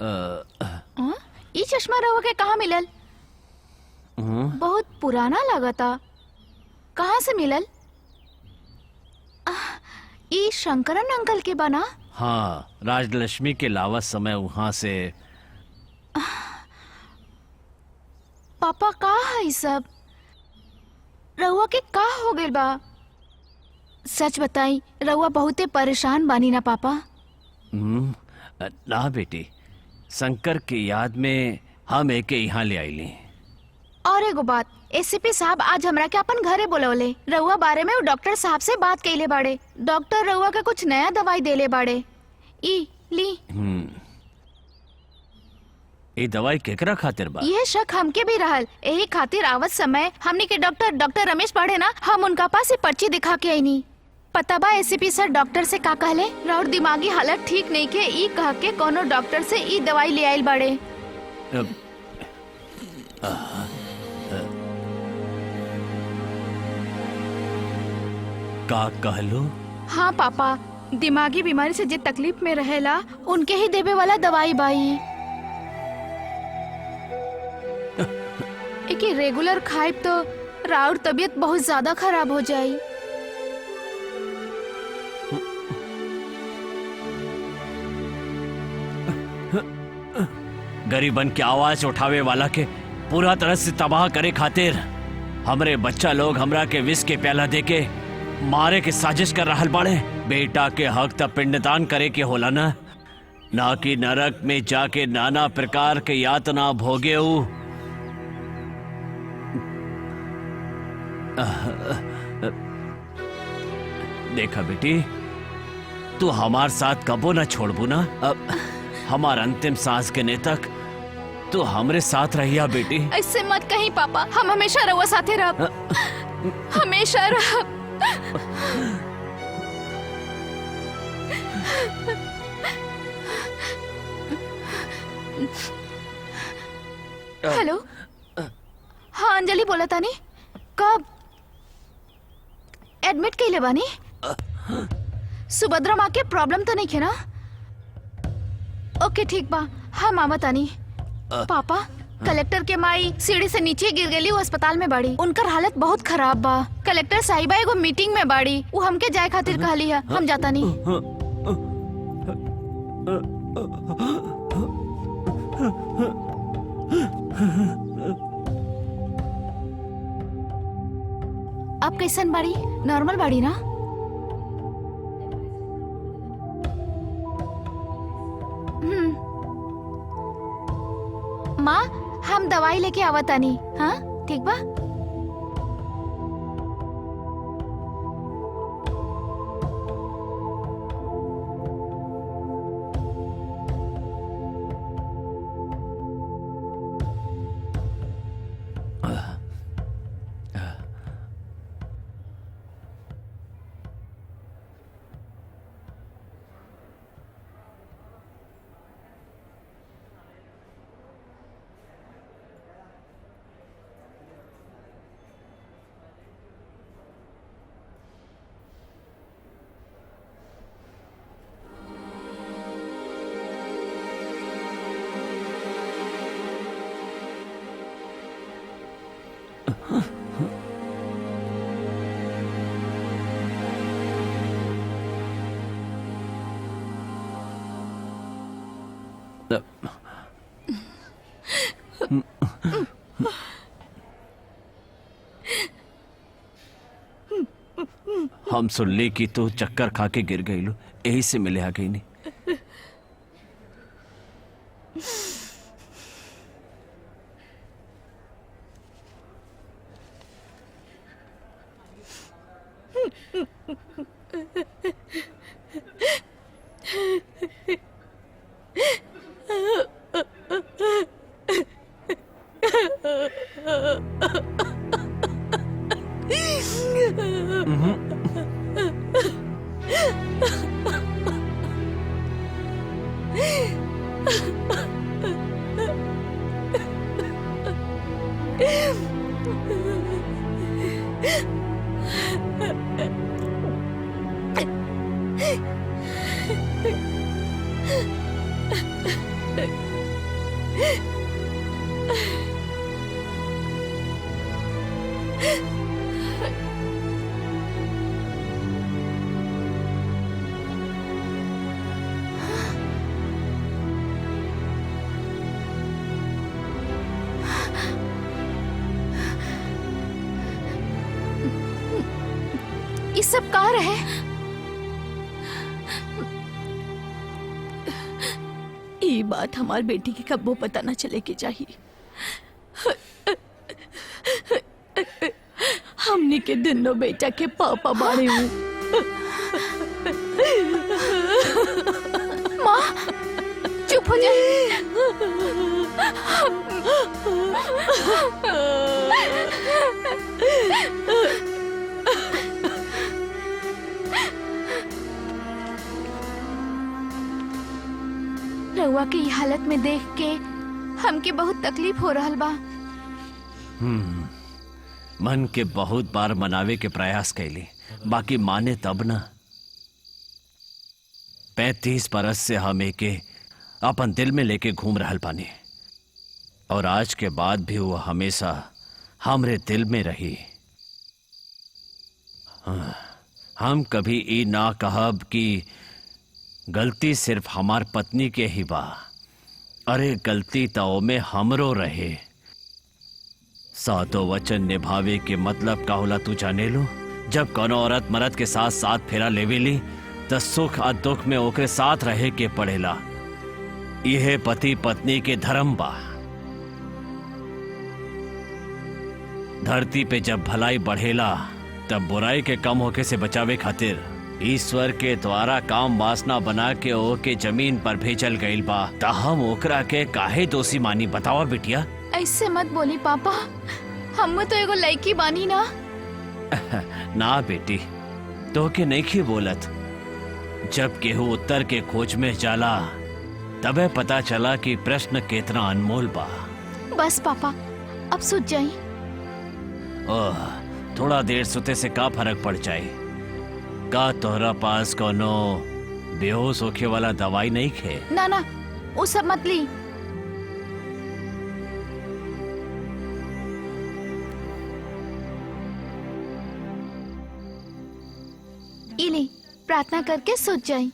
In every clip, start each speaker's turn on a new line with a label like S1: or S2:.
S1: हाँ? ई चश्मा रहुआ के कहाँ मिलल? बहुत पुराना लगता। कहाँ से मिलल? ई शंकरन अंकल के बना?
S2: हाँ, राजलक्ष्मी के लावा समय वहाँ से।
S1: पापा का है सब? रहुआ के का हो गइल बा? सच बताई, रहुआ बहुते परेशान बानी ना पापा?
S2: ना बेटी, शंकर की याद में हम एके यहाँ ले आईली।
S1: और एगो बात, एसीपी साहब आज हमरा के अपन घरे बुलवले। रहुआ बारे में वो डॉक्टर साहब से बात कइले बाड़े। डॉक्टर रहुआ के कुछ नया दवाई देले बाड़े। ई ली।
S2: ये दवाई केकरा खातिर बा?
S1: यह शक हमके भी रहल। यही खातिर आवत समय हमनी के डॉक्टर रमेश पढ़े ना, हम उनका पास पर्ची दिखा के आईनी। पता बा एसीपी सर डॉक्टर से का कहले? राउर दिमागी हालत ठीक नहीं के ई कह के कोनो डॉक्टर से ई दवाई ले आइल बाड़े।
S2: का कहलो?
S1: हाँ पापा, दिमागी बीमारी से जे तकलीफ में रहेला उनके ही देवे वाला दवाई बाई। एक रेगुलर खाए तो राउर तबीयत बहुत ज्यादा खराब हो जाई।
S2: गरीबन की आवाज उठावे वाला के पूरा तरह से तबाह करे खातिर हमरे बच्चा लोग हमरा के विष के प्याला देके मारे के साजिश कर रहल बाड़े। बेटा के हक तब पिंडदान करे के होला ना कि नरक में जाके नाना प्रकार के यातना भोगे। देखा बेटी, तू हमार साथ कबो ना छोड़बू ना। अब हमार अंतिम सांस के तक तू हमरे साथ रहिया बेटी।
S1: ऐसे मत कहीं पापा, हम हमेशा रहुआ साथे रहब। हमेशा रहब। हेलो, हाँ अंजलि बोला तानी। कब एडमिट कइले बानी? सुभद्रा माँ के प्रॉब्लम तो नहीं है ना? ओके ठीक बा, हम आवत तानी। पापा, कलेक्टर के माई सीढ़ी से नीचे गिर गई, वो अस्पताल में बाड़ी। उनकर हालत बहुत खराब बा। कलेक्टर साहिबा एगो मीटिंग में बाड़ी, वो हमके जाए खातिर कहली है। हम जाता नहीं। आप कैसन बाड़ी? नॉर्मल बाड़ी ना? माँ, हम दवाई लेके आवतानी। हाँ ठीक बा।
S2: हम सुन ली कि तू चक्कर खा के गिर गई लो, यही से मिले आ गई नहीं।
S1: सब का रहे?
S3: ये बात हमार बेटी के कब्बो पता न चले के चाहिए। हमने के दोनों बेटा के पापा बाड़े हूँ।
S1: माँ चुप हो जाए। रउआ के ई हालत में देख के हमके बहुत तकलीफ हो रहल बा।
S2: मन के बहुत बार मनावे के प्रयास कैली, बाकी माने तब ना। 35 बरस से हम एके अपन दिल में लेके घूम रहल पानी, और आज के बाद भी वो हमेशा हमरे दिल में रही। हम कभी ई ना कहब कि गलती सिर्फ हमार पत्नी के ही बा। अरे गलती तो में हमरो रहे। सातों वचन निभावे के मतलब का होला तू जाने लो? जब कोनो औरत मर्द के साथ साथ फेरा लेवेली त सुख और दुख में ओकरे साथ रहे के पड़ेला। यह पति पत्नी के धर्म बा। धरती पे जब भलाई बढ़ेला तब बुराई के कम होके से बचावे खातिर ईश्वर के द्वारा काम वासना बना के ओके जमीन पर भेजल गईल बा। त हम ओकरा के काहे दोषी मानी? बतावा बिटिया।
S1: ऐसे मत बोली पापा, हम तो एगो लड़की बानी ना।
S2: ना बेटी, तो के नहीं की बोलत। जब केहू उत्तर के खोज में जाला तबे पता चला कि प्रश्न कितना अनमोल बा।
S1: बस पापा अब सूझ जाई।
S2: ओह, थोड़ा देर सुते से का फर्क पड़ जाए? का तोहरा पास कोनो बेहोश होके वाला दवाई नहीं खे?
S1: ना ना, वो सब मत ली। इली प्रार्थना करके सूझ जाई।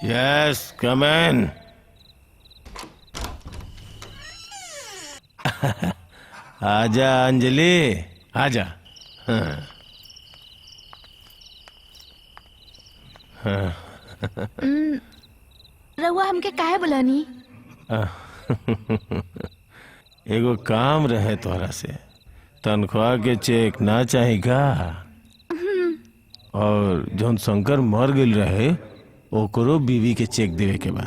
S4: Yes, come in. आजा अंजलि, आजा।
S1: रउआ हमके काहे बुलानी?
S4: एगो काम रहे तोहरा से। तनख्वाह के चेक ना चाही का? और जौन शंकर मर गइल रहे ओकरो बीवी के चेक देवे के बा।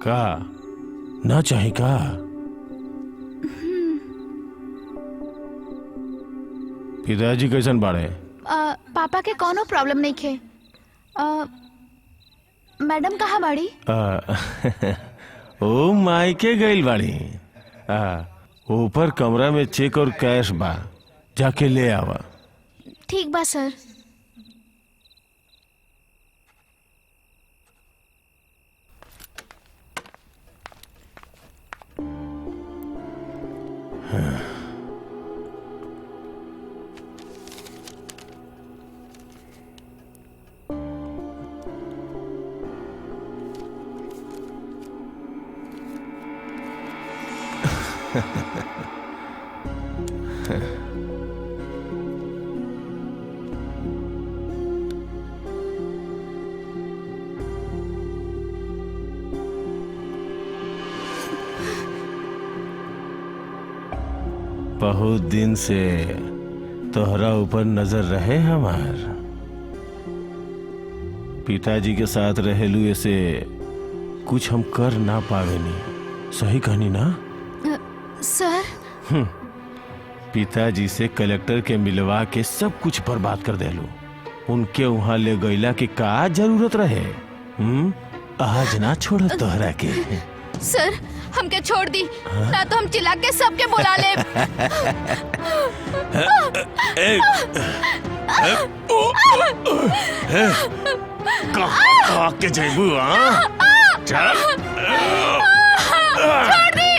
S4: का ना चाही का? पिताजी कैसन बाड़े?
S1: पापा के कोनो प्रॉब्लम नहीं खे। मैडम कहाँ बाड़ी?
S4: ओ मायके गइल बाड़ी। ऊपर कमरा में चेक और कैश बा, जाके ले आवा।
S1: ठीक बा सर।
S4: बहुत दिन से तोहरा ऊपर नजर रहे हमार। पिताजी के साथ रहेलू ऐसे कुछ हम कर ना पावेनी। सही कहानी ना?
S1: सर
S4: पिताजी से कलेक्टर के मिलवा के सब कुछ बर्बाद कर देलू। उनके वहां ले गईला की का जरूरत रहे? आज ना छोड़ तोहरा के।
S1: सर हमके छोड़ दी, ना तो हम चिल्ला के सबके बुला ले।
S4: कहाँ के जेबू? चल
S1: छोड़ दी।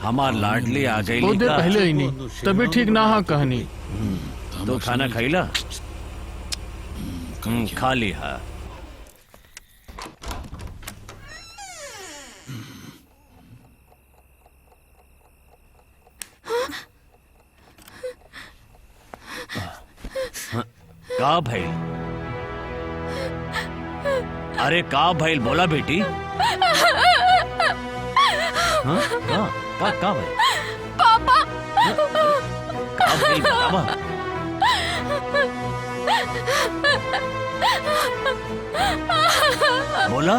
S2: हमार लाडली आ गई
S5: बहुत देर पहले ही नहीं तभी ठीक ना हा कहनी।
S2: तो खाना खैला? खा ली हा। का भइल? अरे का भइल बोला बेटी? हाँ? का भइल?
S1: पापा
S2: का भइल बतावा? बोला?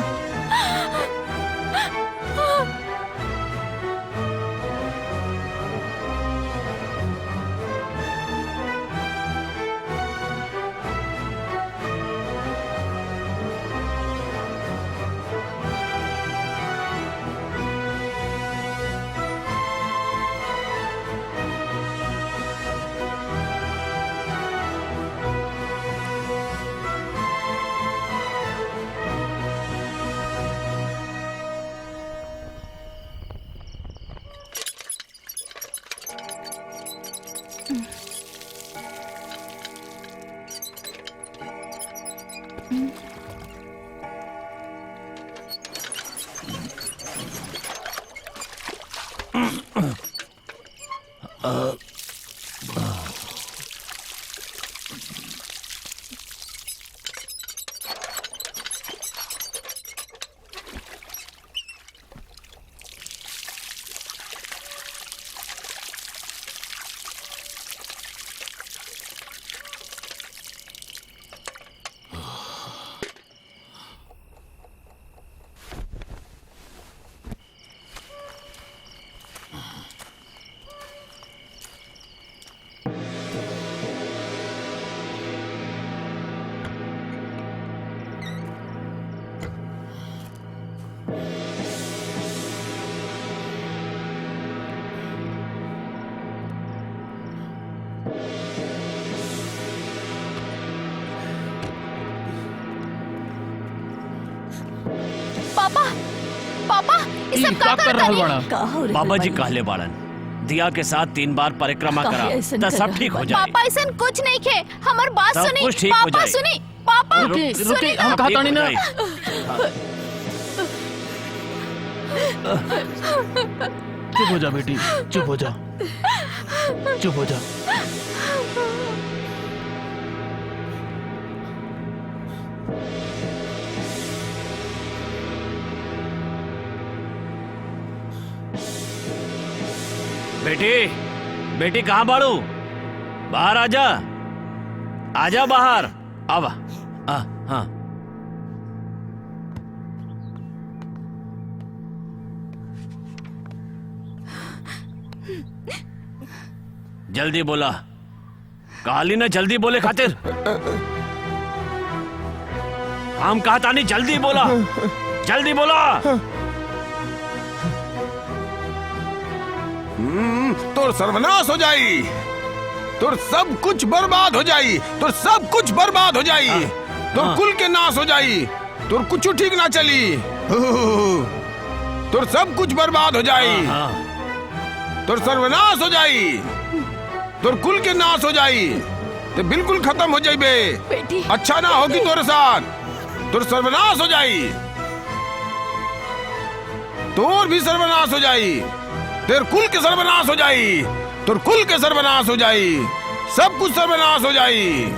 S1: पापा पापा ये सब का
S5: कर रहल बाड़ा?
S3: का हो रे
S2: बाबा जी
S3: बानी?
S2: कहले बाड़न दिया के साथ 3 बार परिक्रमा
S3: काहे
S2: करा
S3: ऐसन
S2: तो
S3: कर
S2: सब
S3: रहल
S2: ठीक हो
S3: बानी?
S2: जाए।
S1: पापा ऐसा कुछ नहीं खे, हमार बात
S2: सब
S1: सुनी।
S2: कुछ ठीक हो
S1: पापा
S2: जाए।
S1: सुनी, पापा
S5: रुकी
S1: सुनी
S5: रुकी
S1: ना।
S5: हम
S2: सब
S5: कहता
S2: ठीक
S5: नहीं
S2: हो
S5: ना।
S2: जाए।
S5: चुप हो जा बेटी, चुप हो जा, चुप हो जा।
S2: बेटी बेटी कहाँ बाड़ू? बाहर आजा, आजा बाहर। अब हाँ जल्दी बोला, काली ना जल्दी बोले खातिर। हम कहता नहीं, जल्दी बोला, जल्दी बोला।
S6: तोर सर्वनाश हो जाई, तोर सब कुछ बर्बाद हो जाई, तोर सब कुछ बर्बाद हो जाई, तोर कुल के नाश हो जाई, तोर कुछ ठीक ना चली, तोर सब कुछ बर्बाद हो जाई, तोर सर्वनाश हो जाई, तोर कुल के नाश हो जाई, ते बिल्कुल खत्म हो जाई बे।
S3: बेटी
S6: अच्छा ना होगी तोरे साथ, तोर सर्वनाश हो जाई, तोर भी सर्वनाश हो जाई, तेर कुल के सर्वनाश हो जाई, तोर कुल के सर्वनाश हो जाई, सब कुछ सर्वनाश हो जाई।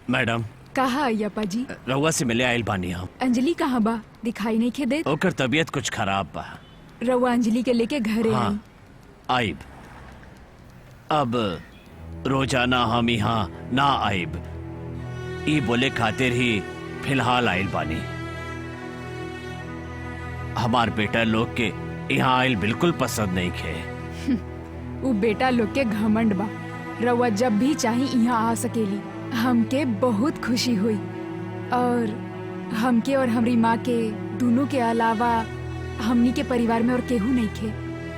S2: मैडम
S3: कहा अय्यप्पा जी?
S2: रउआ से मिले आयल बानी हम।
S3: अंजलि कहाँ बा? दिखाई नहीं खे दे।
S2: ओकर तबीयत कुछ खराब बा।
S3: रउआ अंजलि के लेके घरे आई।
S2: हाँ आइब। अब रोजाना हम यहाँ ना आइब, ई बोले खातिर ही फिलहाल आयल बानी। हमार बेटा लोग के यहाँ आयल बिल्कुल पसंद नहीं खे।
S3: वो बेटा लोग के घमंड बा। रउआ जब भी चाही यहाँ आ सकेली। हमके बहुत खुशी हुई, और हमके और हमारी माँ के दोनों के अलावा हमनी के परिवार में और केहू नहीं खे।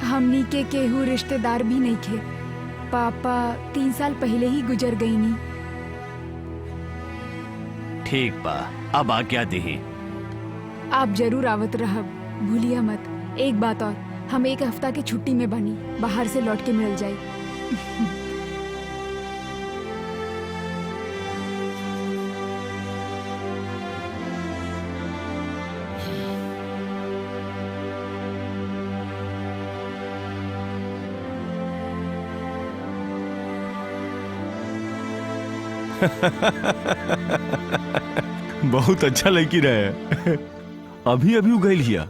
S3: हमनी के केहू रिश्तेदार भी नहीं खे। पापा 3 साल पहले ही गुजर गई नी।
S2: ठीक बा, अब आज्ञा दी।
S3: आप जरूर आवत रहब, भूलिया मत। एक बात और, हम 1 हफ्ता की छुट्टी में बनी, बाहर से लौट के मिल जाए।
S4: बहुत अच्छा लड़की रहे। अभी अभी उगल हिया।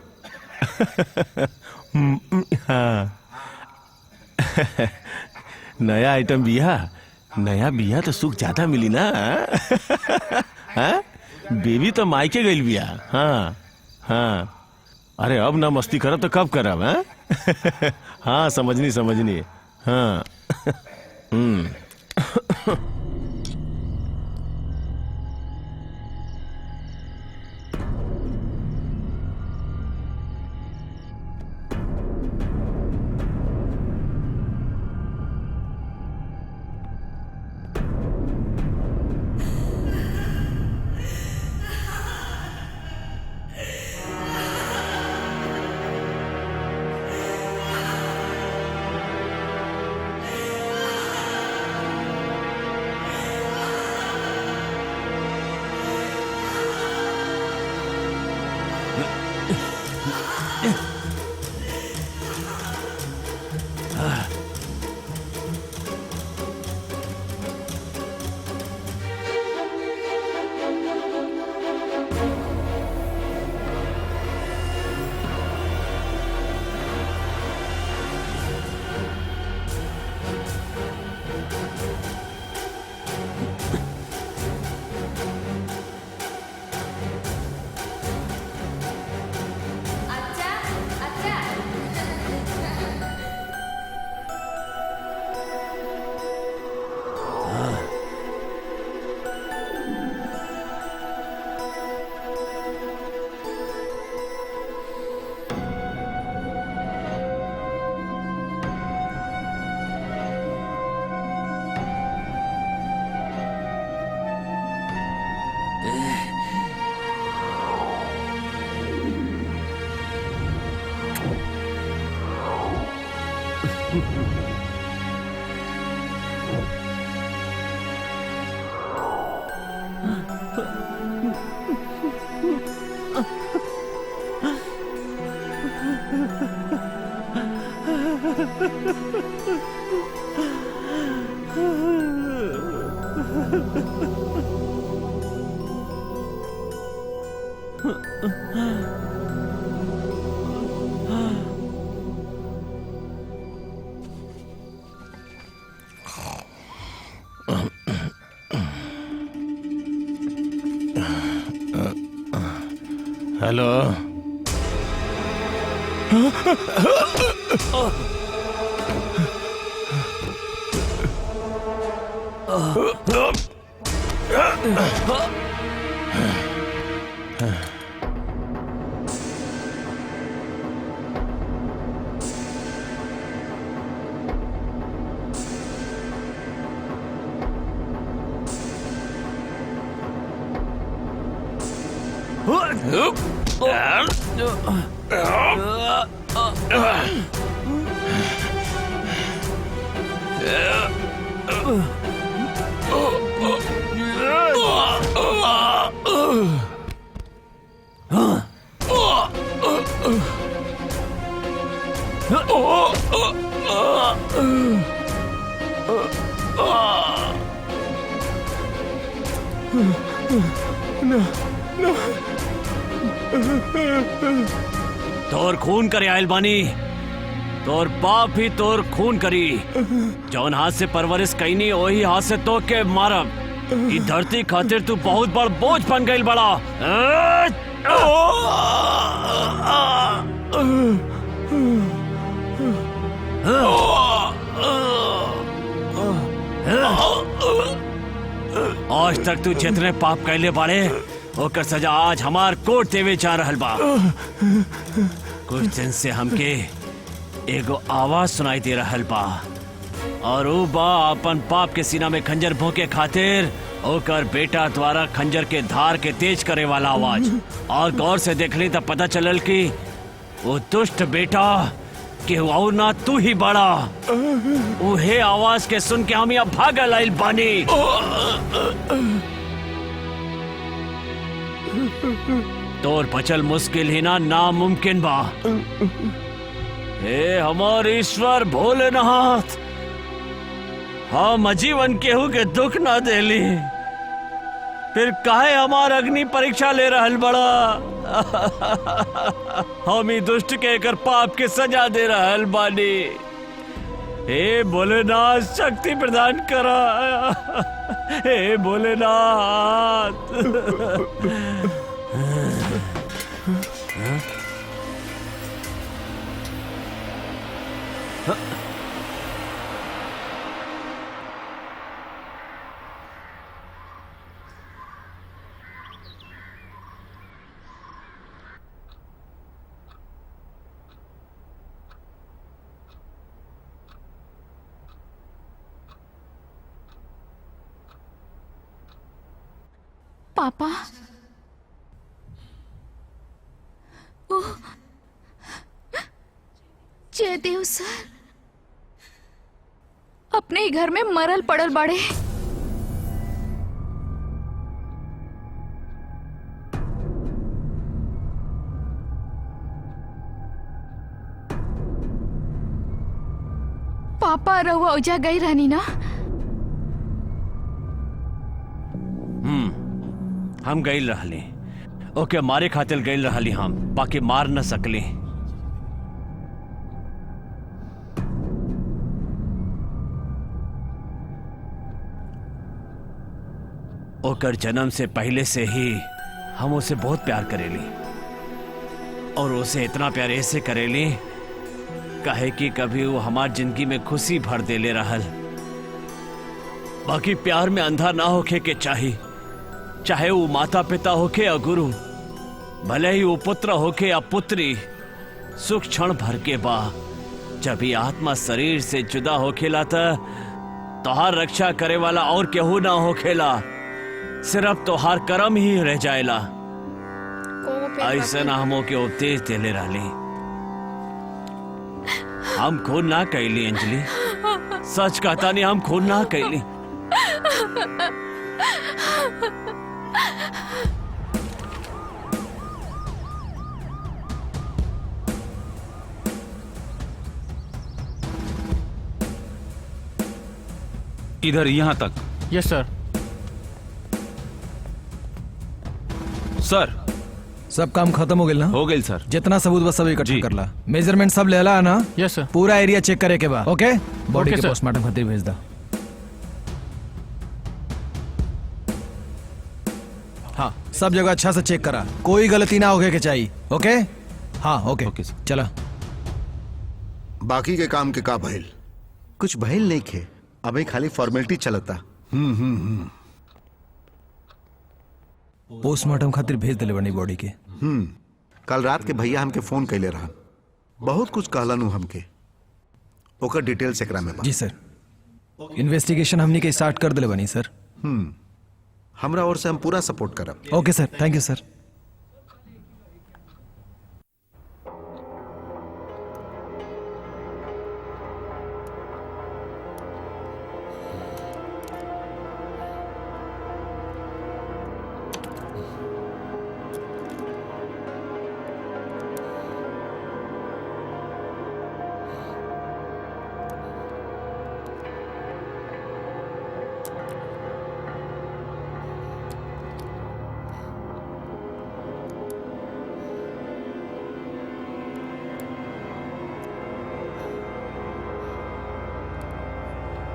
S4: हाँ। नया आइटम बिया, नया बिया तो सुख ज्यादा मिली ना। हाँ? बेबी तो मायके गई बिया। हाँ हाँ। अरे अब ना मस्ती करब तो कब करब? हाँ हाँ, समझनी। हाँ। हेलो।
S2: तोर खून करे आयल बानी, तोर बाप ही तोर खून करी। जौन हाथ से परवरिश कैनी वही हाथ से तो के मारब। ई धरती खातिर तू बहुत बड़ बोझ बन गईल बड़ा। आज तक तू जितने पाप कैले बाड़े ओकर सजा आज हमार कोर्ट देवे जा रहल बा। कुछ दिन से हमके एगो आवाज सुनाई दे रहल बा और वो बा अपन पाप के सीना में खंजर भोंके खातिर ओकर बेटा द्वारा खंजर के धार के तेज करे वाला आवाज। और गौर से देखली तब पता चलल कि वो दुष्ट बेटा कि और ना तू ही बड़ा। उहे आवाज के सुन के हम यहाँ भागल आइल बानी। तोर बचल मुश्किल ही ना नामुमकिन बा। हे हमार ईश्वर भोलेनाथ, हम आजीवन केहू के दुख ना देली, फिर काहे हमार अग्नि परीक्षा ले रहल बड़ा। हम ही दुष्ट के एकर पाप के सजा दे रहल बानी। हे भोलेनाथ शक्ति प्रदान करा। हे भोलेनाथ।
S1: पापा, ओह, जयदेव सर अपने ही घर में मरल पड़ल बड़े। पापा रहुआ उजा गई रहनी ना?
S2: हम गईल रहली, ओके मारे खातिर गईल रहली हम, बाकी मार न सकली। ओकर जन्म से पहले से ही हम उसे बहुत प्यार करेली और उसे इतना प्यार ऐसे करेली काहे कि कभी वो हमार जिंदगी में खुशी भर देले रहल। बाकी प्यार में अंधा ना होके के चाहिए, चाहे वो माता पिता होके या गुरु, भले ही वो पुत्र होके या पुत्री, सुख क्षण भर के बा। जब ये आत्मा शरीर से जुदा होखेला तोहार रक्षा करे वाला और केहू ना होखेला, सिर्फ तोहार कर्म ही रह जाएला। ऐसा ना हमो के उपदेश देले रहली। हम खून ना कैली अंजलि, सच कहता नहीं, हम खून ना कैली।
S5: इधर यहाँ तक।
S7: यस सर।
S5: सर
S8: सब काम खत्म हो गया ना?
S5: हो गई सर।
S8: जितना सबूत बस सब इकट्ठा
S5: जी।
S8: कर ला। मेजरमेंट सब ले ला ना?
S7: यस सर।
S8: पूरा एरिया चेक करे के बाद ओके बॉडी
S7: ओके
S8: के
S7: सर।
S8: पोस्टमार्टम खातिर भेज दा। हाँ सब जगह अच्छा से चेक करा, कोई गलती ना होके के चाहिए। ओके हाँ ओके
S5: ओके सर।
S8: चला।
S9: बाकी के काम के का भइल?
S10: कुछ भइल नहीं खे, अभी खाली फॉर्मेलिटी चलता।
S8: पोस्टमार्टम खातिर भेज दिले बनी बॉडी के।
S10: कल रात के भैया हमके फोन कैले रहन, बहुत कुछ कहलन हमके, ओकर डिटेल्स एकरा में बा।
S8: जी सर। इन्वेस्टिगेशन हमनी के स्टार्ट कर दिले बनी सर।
S10: हमरा ओर से हम पूरा सपोर्ट करब।
S8: ओके सर, थैंक यू सर।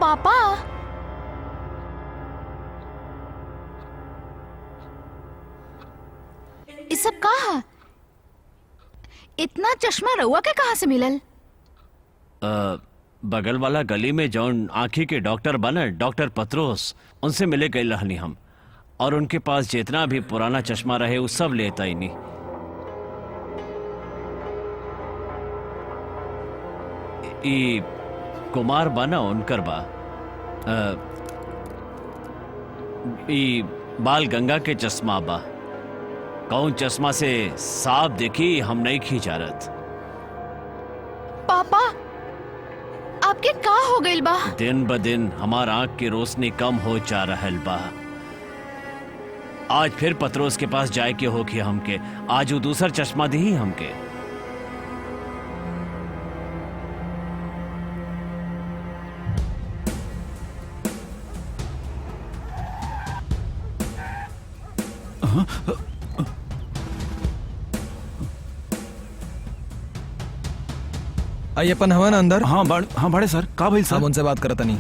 S1: पापा ये सब कहा इतना चश्मा रउआ के कहाँ से मिलल?
S2: बगल वाला गली में जौन आँखी के डॉक्टर बने डॉक्टर पत्रोस उनसे मिले गए रहनी हम, और उनके पास जितना भी पुराना चश्मा रहे वो सब लेता ही नहीं। ई कुमार बना उनकर बा ई बाल गंगा के चश्मा बा। कौन चश्मा से साफ देखी हम नहीं खींचारत।
S1: पापा आपके का हो गइल बा?
S2: दिन ब दिन हमार आंख की रोशनी कम हो जा रहल बा। आज फिर पत्रोस के पास जाए के होके हमके, आज वो दूसर चश्मा दी हमके।
S8: अय्यप्पन हवन अंदर।
S5: हाँ बड़े सर का भाई
S8: हम
S5: सर?
S8: उनसे बात करता नहीं।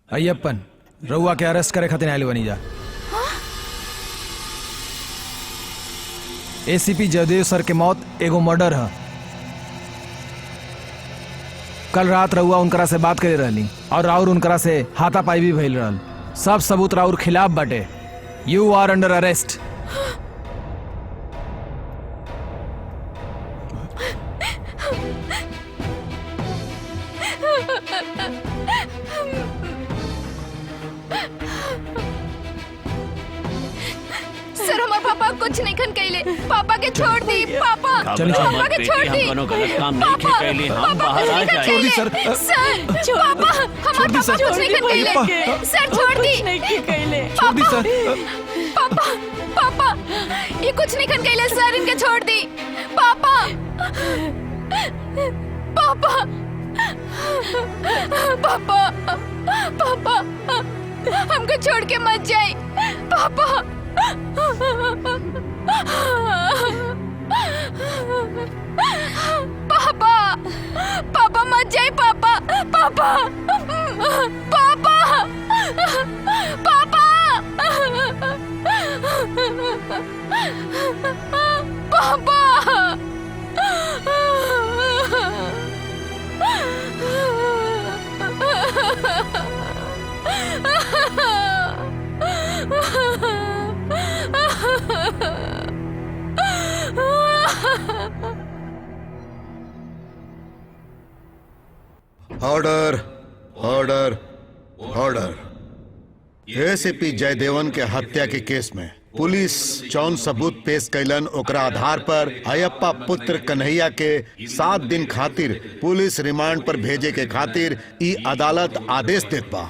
S8: अय्यप्पन रउआ के अरेस्ट करे खातिर आइल बनी जा। एसीपी जयदेव सर के मौत एगो मर्डर है। कल रात रउआ उनकरा से बात करे रहली और राउर उनकरा से हाथापाई भी भइल रहल। सब सबूत राउर खिलाफ बाटे। You are under arrest.
S1: Sir हमारे पापा कुछ नहीं खन कइले। पापा के छोड़ दी। पापा
S8: चलो,
S2: घबरा
S1: पापा
S2: मत
S1: के
S2: बेटी,
S1: छोड़
S2: हम
S1: दी।
S2: कोनो गलत काम नहीं
S1: पापा,
S2: कैली, हम
S1: पापा
S2: बाहर
S1: कुछ
S2: आ
S1: नहीं खन
S2: जाए।
S1: कइले।
S8: सर,
S1: सर पापा हमारे पापा कुछ नहीं खन कइले। सर छोड़ दी।
S8: छोड़ दी सर।
S1: पापा पापा ये कुछ नहीं खन कइले। सर इनके छोड़ दी। पापा पापा पापा पापा हमको छोड़ के मत जाए। पापा पापा पापा मत जाए। पापा पापा पापा पापा
S10: order order order. ACP Jayadevan के हत्या के केस में पुलिस जौन सबूत पेश कैलन ओकरा आधार पर अयप्पा पुत्र कन्हैया के 7 दिन खातिर पुलिस रिमांड पर भेजे के खातिर ई अदालत आदेश देत बा।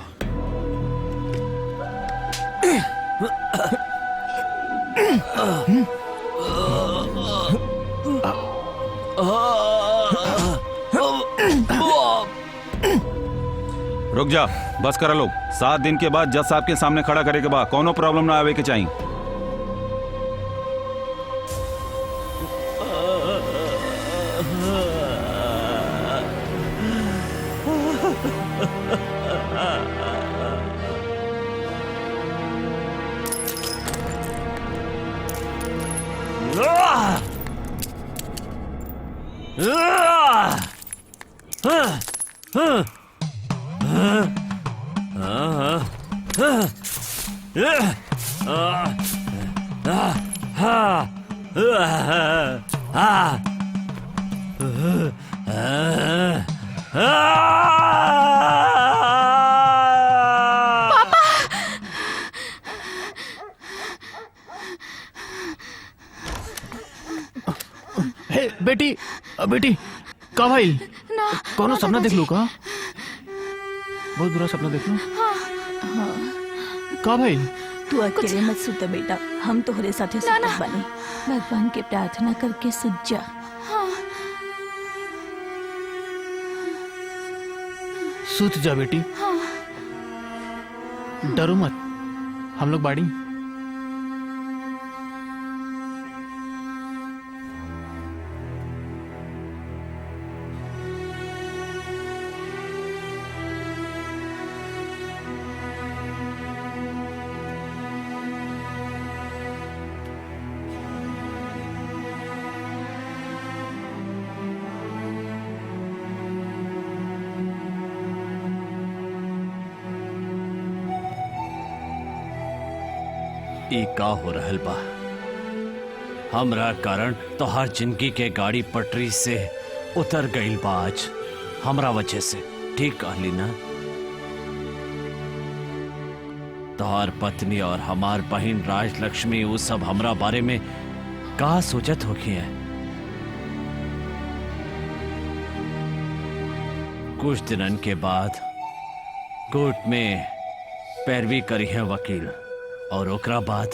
S5: रुक जा, बस करा लोग। 7 दिन के बाद जज साहब के सामने खड़ा करे के बाद कोनो प्रॉब्लम ना आवे के चाहिए। हे बेटी, बेटी का भाई?
S1: ना
S5: कौनो सपना देख लू का? बहुत बुरा सपना देख लू का भाई?
S7: तू अकेले मत सुत बेटा, हम तोहरे साथे सुतत बानी। भगवान के प्रार्थना करके सुत जा।
S5: सुत जा बेटी, डरो मत,
S9: हम लोग बाड़ी।
S2: ई का हो रहल बा? हमरा कारण तोहार जिंदगी के गाड़ी पटरी से उतर गईल बा आज, हमरा वजह से। ठीक कहली ना? तोहार पत्नी और हमार बहन राजलक्ष्मी वो सब हमरा बारे में का सोचत होखी है? कुछ दिनन के बाद कोर्ट में पैरवी करी है वकील, और ओकरा बाद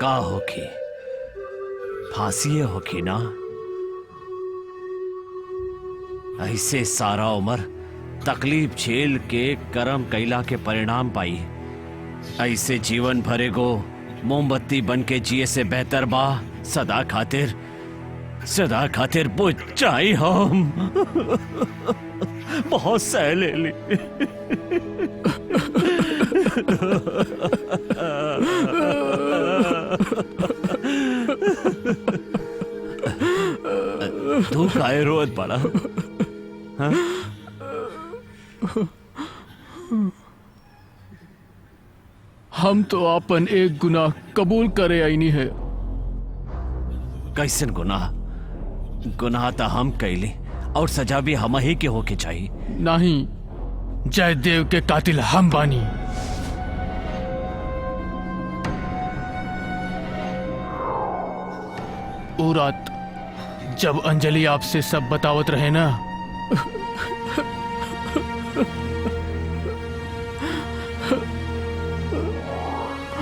S2: का होखी? फांसी होखी ना? ऐसे सारा उम्र तकलीफ झेल के कर्म कैला के परिणाम पाई। ऐसे जीवन भरे गो मोमबत्ती बन के जिए से बेहतर बा सदा खातिर बुझ जाई हम। बहुत सह ले ली। तू काहे रोत बड़ा? हाँ?
S9: हम तो अपन एक गुनाह कबूल करे आईनी है।
S2: कैसन गुनाह? गुनाह तो हम कैली और सजा भी हम ही के होके चाहिए।
S9: नहीं, जयदेव के कातिल हम बानी। वो रात जब अंजलि आपसे सब बतावत रहे ना,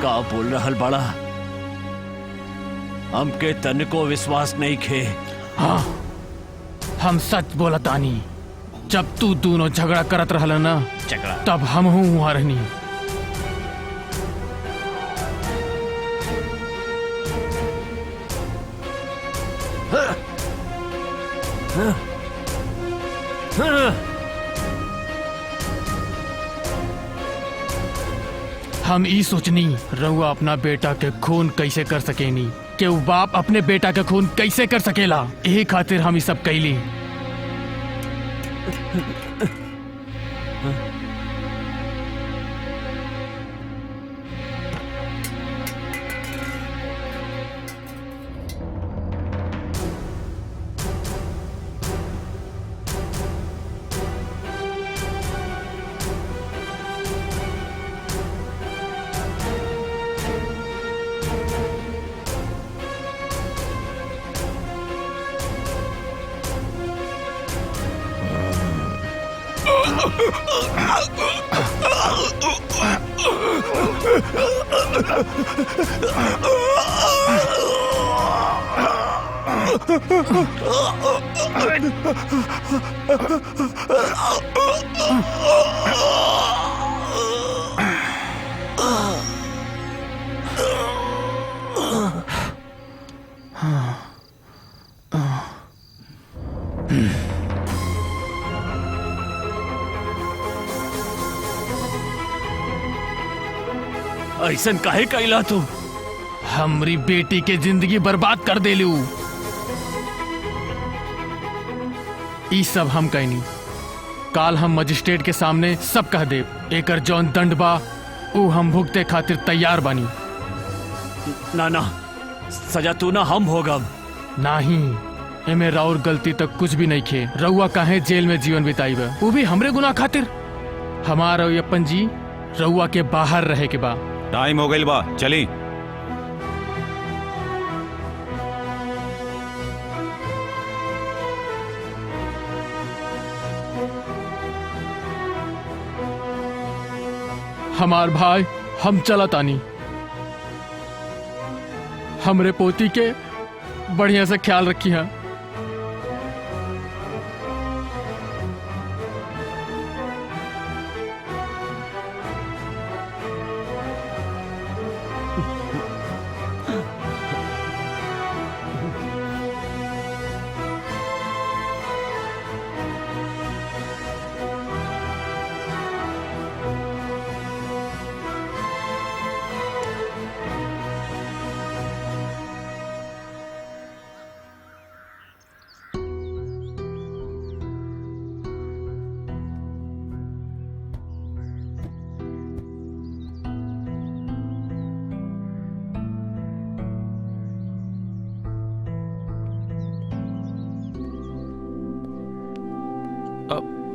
S2: का बोल रहल बड़ा? हमके तनिको विश्वास नहीं खे।
S9: हाँ, हम सच बोला तानी। जब तू दोनों झगड़ा करत रहल ना,
S2: झगड़ा
S9: तब हम हूँ वहां रहनी। हम ई सोचनी रहुआ अपना बेटा के खून कैसे कर सकेनी, कि वो बाप अपने बेटा के खून कैसे कर सकेला। यही खातिर हम ई सब कैली।
S2: ऐसन काहे कैला तू?
S9: हमरी बेटी के जिंदगी बर्बाद कर दे लू। ई सब हम कहनी। काल हम मजिस्ट्रेट के सामने सब कह दे। एकर जौन दंड बा ऊ हम भुगते खातिर तैयार बानी।
S2: ना ना, सजा तू ना हम होगा।
S9: नहीं, एमे राउर गलती तक कुछ भी नहीं खे। रउआ काहे जेल में जीवन बिताई बा, वो भी हमरे गुनाह खातिर। हमारा अपन जी रउआ के बाहर रहे के बा।
S5: टाइम हो गई बा, चली।
S9: हमार भाई, हम चला तानी। हमरे पोती के बढ़िया से ख्याल रखी है।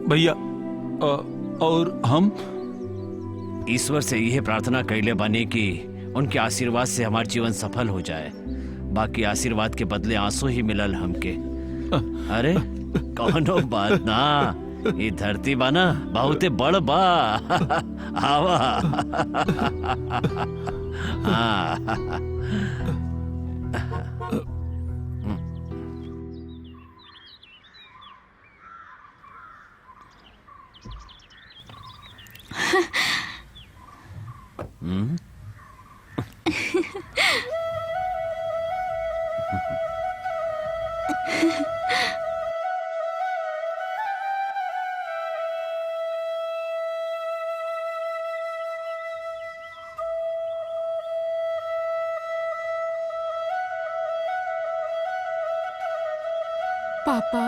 S5: भैया और हम
S2: ईश्वर से यह प्रार्थना कैले बने कि उनके आशीर्वाद से हमार जीवन सफल हो जाए। बाकी आशीर्वाद के बदले आंसू ही मिलल हमके। अरे कौनो बात ना, ये धरती बा ना बहुते बड़ बा। आवा। हाँ।
S3: पापा,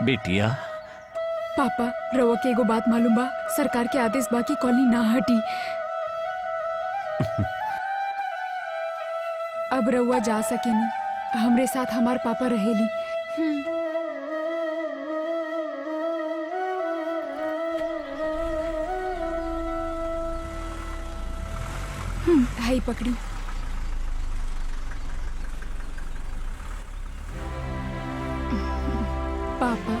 S2: बेटिया,
S3: पापा रउआ के एगो बात मालूम बा? सरकार के आदेश बा कि कॉलोनी ना हटी। अब रउआ जा सकेनी, हमरे साथ हमार पापा रहेली। हाई पकड़ी। पापा,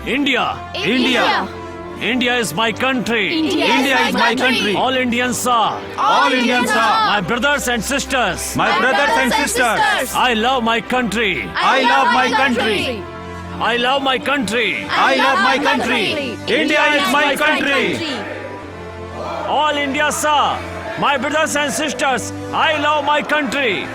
S2: India,
S1: India,
S2: India is my country.
S1: India is my country.
S2: All Indians are.
S1: All Indians are.
S2: My brothers and sisters.
S5: My brothers and sisters.
S2: I love my country.
S5: I love my country.
S2: I love my country.
S5: I love my country. India is my country.
S2: All Indians are. My brothers and sisters. I love my country.